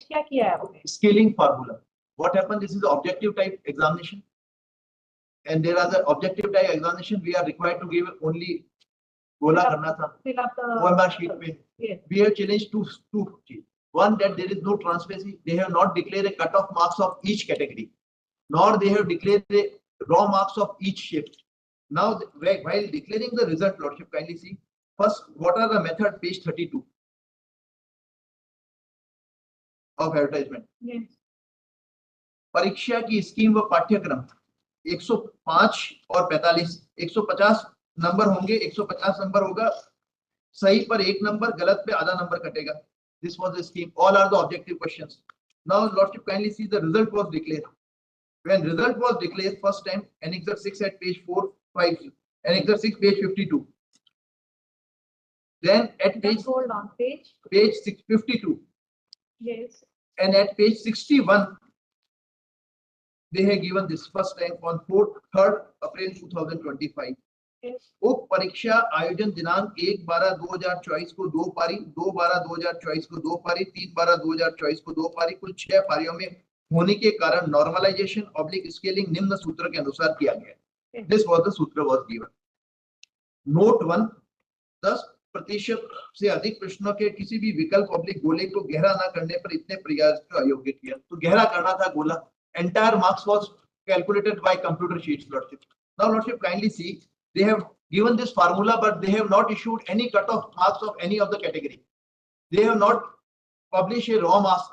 क्या किया है आपने? Scaling formula. What happened? This is the objective type examination, and there are the objective type examination. We are required to give only गोला करना था. Fill up the OMR sheet पे. Yes. We have challenged two things. One, that there is no transparency. They have not declared a cut-off marks of each category, nor they have declared the raw marks of each shift. Now, while declaring the result, Lordship, kindly see first what are the method, page 32 of advertisement. Yes. परीक्षा की scheme व पाठ्यक्रम 105 और 45, 150 number होंगे, 150 number होगा, सही पर 1 number, गलत पे आधा नंबर कटेगा. This was the scheme. All are the objective questions. Now, Lordship, kindly see the result was declared. When result was declared first time, Annexure 6 at page 4-5, Annexure 6 page 52. Then at page, hold on, page 652. Yes. And at page 61, they have given this first time on 3rd April 2025. Yes. उप परीक्षा आयोजन दिनांक 1/12/2024 को 2 पारी, 2/12/2024 को 2 पारी, 3/12/2024 को 2 पारी, कुल 6 पारियों में होने के कारण नॉर्मलाइजेशन ऑब्लिक स्केलिंग निम्न सूत्र के अनुसार किया गया. दिस वाज द सूत्र वाज गिवन. नोट 1, 10% से अधिक प्रश्नों के किसी भी विकल्प ऑब्लिक गोले को गहरा न करने पर इतने प्रयास को अयोग्य किया. तो गहरा करना था गोला. Entire marks was calculated by computer sheets, Lordship. Now, Lordship, kindly see, they have given this formula, but they have not issued any cut-off marks of any of the category. They have not published a raw marks.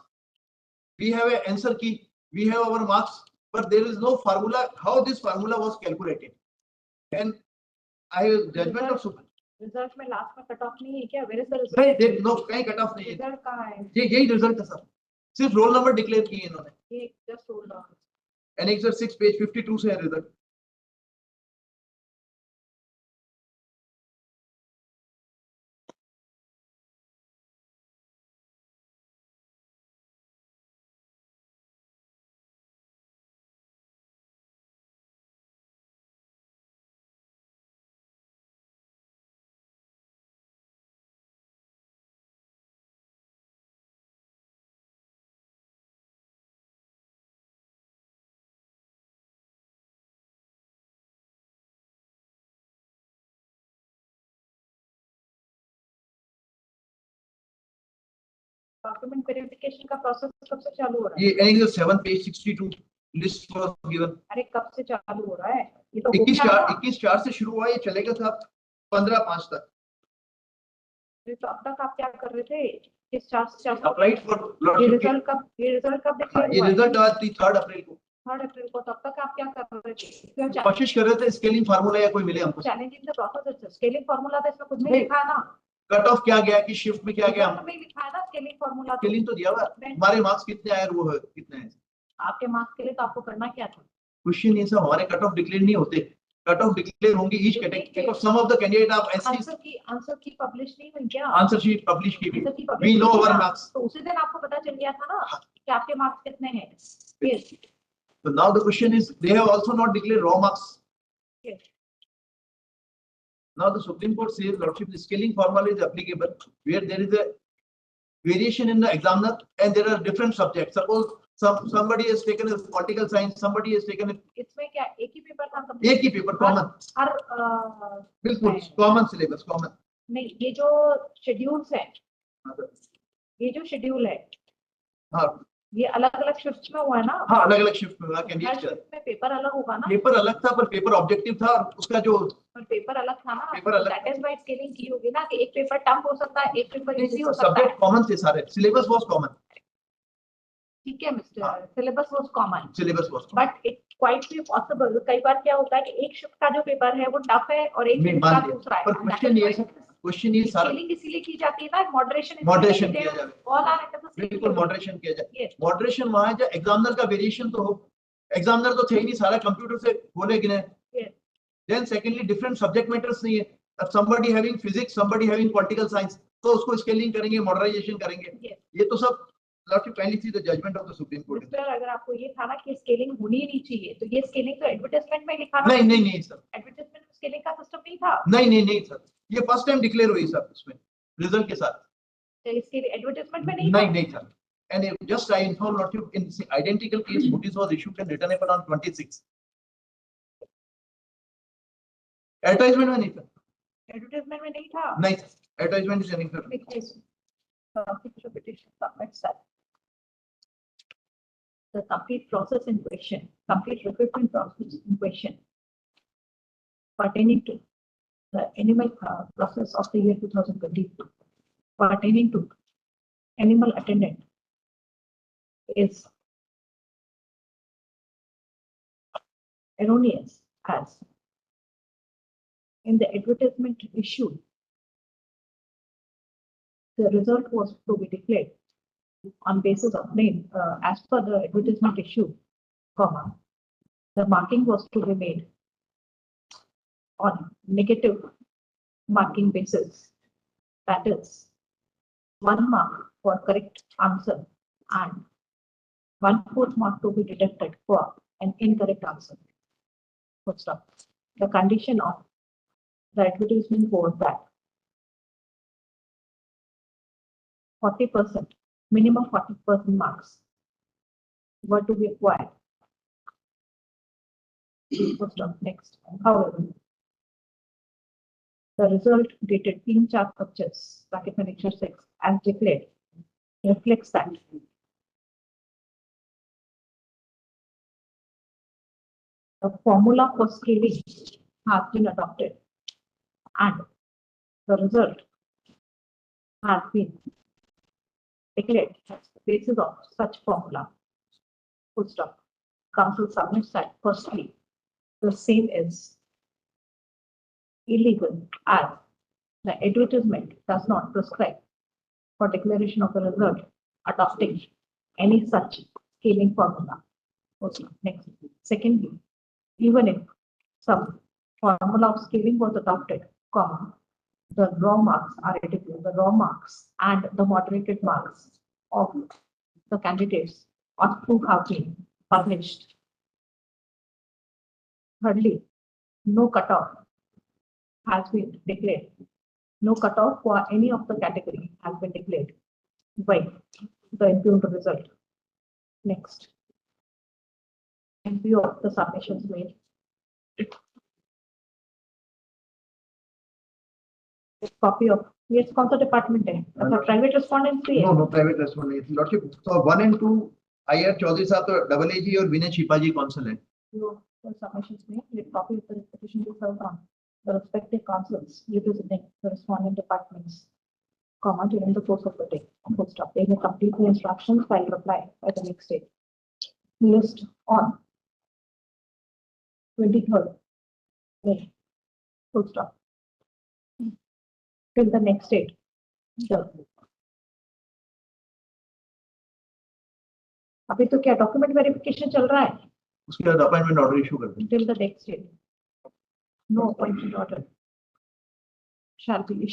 We have an answer key, we have our marks, but there is no formula how this formula was calculated. And I have judgment of super. Result में last में cut off नहीं है क्या? Where is the result? नहीं, no, कहीं cut off नहीं है. Result कहाँ है? यही result है सर. सिर्फ रोल नंबर डिक्लेयर किए इन्होंने. Just hold on. Annexure 6 page 52 से है रिजल्ट. डॉक्यूमेंट वेरिफिकेशन का प्रोसेस कब से चालू हो रहा है? ये Annexure 7 page 62 list was given. अरे कब से चालू हो रहा है? ये तो 21/4 से शुरू हुआ, ये चलेगा साहब 15/5 तक. तो अब तक आप क्या कर रहे थे? किस चार्ज से अप्लाइड फॉर ये रिजल्ट कब डिक्लेयर हुआ? ये रिजल्ट आज 3rd अप्रैल को. 3rd अप्रैल को. तब तक आप क्या कर रहे थे? कोशिश कर रहे थे स्केलिंग फार्मूला या कोई मिले हमको. Challenging the process. Scaling formula तो इसमें कुछ नहीं लिखा है ना. कट ऑफ क्या गया कि शिफ्ट में क्या गया नहीं लिखा है ना स्केलिंग फार्मूला. स्केलिंग तो दिया हुआ. हमारे मार्क्स कितने आए वो है कितने हैं. आपके मार्क्स के लिए तो आपको करना क्या था? क्वेश्चन ये सब हमारे कट ऑफ डिक्लेयर नहीं होते. कट ऑफ डिक्लेयर होंगे each category because some of the candidate of SC answer key publish नहीं हुई क्या? आंसर शीट पब्लिश की भी. We know our marks. तो उसी दिन आपको पता चल गया था ना कि आपके मार्क्स कितने हैं. Yes. So now the question is, they have also not declared raw marks. Yes. Now the Supreme Court says, Lordship, the scaling formula is applicable where there is a variation in the examiner and there are different subjects. Suppose somebody has taken a political science, somebody has taken a. इसमें क्या एक ही paper था? एक ही paper common. हर बिल्कुल common syllabus common. नहीं, ये जो schedules है, ये जो शेड्यूल है, हाँ, ये अलग अलग शिफ्ट में हुआ है ना. हाँ, अलग अलग शिफ्ट में हुआ. कैंडिडेट में पेपर अलग होगा ना. पेपर अलग था पर पेपर ऑब्जेक्टिव था. उसका जो पेपर अलग था ना. पेपर अलग. दैट इज व्हाई स्केलिंग की होगी ना कि एक पेपर टफ हो सकता है, एक पेपर इजी हो सकता है. सब्जेक्ट कॉमन थे सारे. Syllabus was common. ठीक है mister. Syllabus was common. Syllabus was common. But it quite be possible. कई बार क्या होता है कि एक शिफ्ट का जो पेपर है वो टफ है और एक शिफ्ट का दूसरा है. पर क्वेश्चन ये सारा स्केलिंग इसीलिए की जाती है ना. मॉडरेशन किया जाए. All are at the same. बिल्कुल मॉडरेशन किया जाए. मॉडरेशन वहां है जब एग्जामिनर का वेरिएशन तो हो. एग्जामिनर तो थे ही नहीं, सारा कंप्यूटर से बोले गिने. Then secondly different subject matters नहीं है. अब somebody having physics, somebody having political science, तो उसको स्केलिंग करेंगे, मॉडराइजेशन करेंगे. ये तो सब Lordship, kindly see the judgment of the Supreme Court. Sir अगर आपको ये था ना कि स्केलिंग होनी नहीं चाहिए तो ये स्केलिंग तो एडवर्टाइजमेंट में लिखा था. नहीं सर. एडवर्टाइजमेंट में स्केलिंग का सिस्टम नहीं था. नहीं सर. ये फर्स्ट टाइम डिक्लेयर हुई सर इसमें रिजल्ट के साथ. तो इसके एडवर्टाइजमेंट में नहीं sir. And if just I inform not you, in the identical case, notice was issued and written up on 26. Advertisement में नहीं था. Advertisement में नहीं था. नहीं था. Advertisement is anything. Which is petition submits that. The complete process in question, complete recruitment process in question, pertaining to the animal process of the year 2022, pertaining to animal attendant, is erroneous as in the advertisement issued, the result was to be declared on basis of name as per the advertisement issued, comma, the marking was to be made on negative marking basis, that is 1 mark for correct answer and 1/4 mark to be deducted for an incorrect answer. Full stop. The condition of the advertisement was that 40%, minimum 40% marks were to be acquired. Full stop. Next. However, the result dated 3/25, bracket annexure 6, as declared, reflects that the formula for scaling has been adopted and the result has been declared as the basis of such formula. Full stop. Council submits that firstly, the same is illegal as the advertisement does not prescribe for declaration of the result adopting any such scaling formula. Okay, next. Secondly, even if some formula of scaling was adopted, comma, the raw marks are identical, the raw marks and the moderated marks of the candidates ought to have been published. Thirdly, no cutoff has been declared. No cutoff for any of the category has been declared by the impugned result. Next. In view of the submissions made, a copy of yes, council department है. अच्छा, private respondents भी है. No, private respondent. Lordship, so 1 and 2, IR Chaudhary साहब तो AAG और विनय छिपाजी council है. No, the submissions made, a copy of the petition be served on the respective councils representing the respondent departments, comma, during the course of the day. Full stop. They may complete the instructions while reply by the next day. List on 23rd May. Full stop. Till the next date. अभी तो क्या document verification चल रहा है? उसके बाद appointment order issue कर दें. Till the next date. No appointment order shall be issued.